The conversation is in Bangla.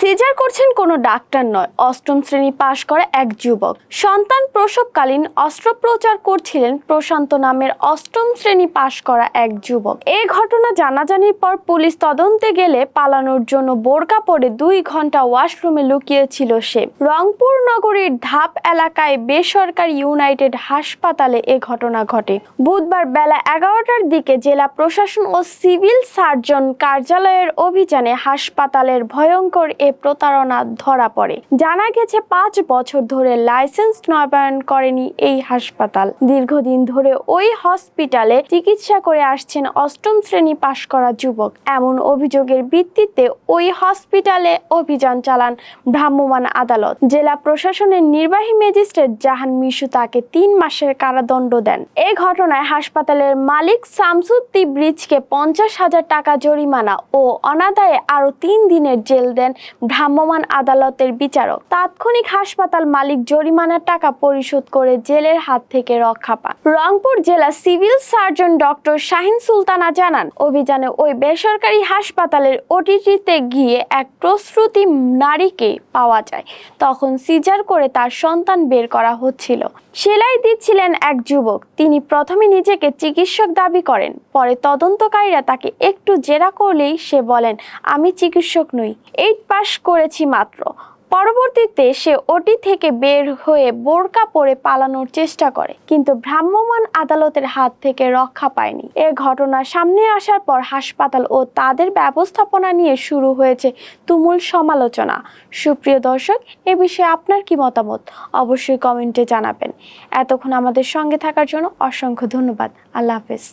সিজার করছেন কোনো ডাক্তার নয়, অষ্টম শ্রেণী পাশ করা এক যুবক। সন্তান প্রসবকালীন অস্ত্রোপচার করছিলেন প্রশান্ত নামের অষ্টম শ্রেণী পাশ করা এক যুবক। এই ঘটনা জানাজানির পর পুলিশ তদন্তে গেলে পালানোর জন্য বোরকা পরে 2 ঘন্টা ওয়াশরুমে লুকিয়েছিল সে। রংপুর নগরীর ধাপ এলাকায় বেসরকারি ইউনাইটেড হাসপাতালে এ ঘটনা ঘটে। বুধবার বেলা 11টার দিকে জেলা প্রশাসন ও সিভিল সার্জন কার্যালয়ের অভিযানে হাসপাতালের ভয়ঙ্কর এ প্রতারণা ধরা পড়ে। জানা গেছে 5 বছর ধরে লাইসেন্স নবায়ন করেনি এই হাসপাতাল। দীর্ঘদিন ধরে ওই হসপিটালে চিকিৎসা করে আসছেন অষ্টম শ্রেণী পাশ করা যুবক। এমন অভিযোগের ভিত্তিতে ওই হসপিটালে অভিযান চালান ভ্রাম্যমাণ আদালত। জেলা প্রশাসনের নির্বাহী ম্যাজিস্ট্রেট জাহান মিশু তাকে 3 মাসের কারাদণ্ড দেন। এই ঘটনায় হাসপাতালের মালিক শামসুদ্দিন ব্রিজকে 50,000 টাকা জরিমানা ও অনাদায়ে আরো 3 দিনের জেল দেন ভ্রাম্যমাণ আদালতের বিচারক। তাৎক্ষণিক হাসপাতাল মালিক জরিমানার টাকা পরিশোধ করে জেলের হাত থেকে রক্ষা পান। রংপুর জেলা civil surgeon doctor Shahin Sultana জানান, অভিযানে ওই বেসরকারি হাসপাতালের ওটিটিতে গিয়ে এক প্রসূতি নারীকে পাওয়া যায়। তখন সিজার করে তার সন্তান বের করা হচ্ছিল। সেলাই দিচ্ছিলেন এক যুবক। তিনি প্রথমে নিজেকে চিকিৎসক দাবি করেন, পরে তদন্তকারীরা তাকে একটু জেরা করলেই সে বলেন, আমি চিকিৎসক নই, 8 পাস করেছি মাত্র। পরবর্তীতে সে ওটি থেকে বের হয়ে বোরকা পরে পালানোর চেষ্টা করে, কিন্তু ভ্রাম্যমাণ আদালতের হাত থেকে রক্ষা পায়নি। এ ঘটনা সামনে আসার পর হাসপাতাল ও তাদের ব্যবস্থাপনা নিয়ে শুরু হয়েছে তুমুল সমালোচনা। সুপ্রিয় দর্শক, এ বিষয়ে আপনার কি মতামত অবশ্যই কমেন্টে জানাবেন। এতক্ষণ আমাদের সঙ্গে থাকার জন্য অসংখ্য ধন্যবাদ। আল্লাহ হাফেজ।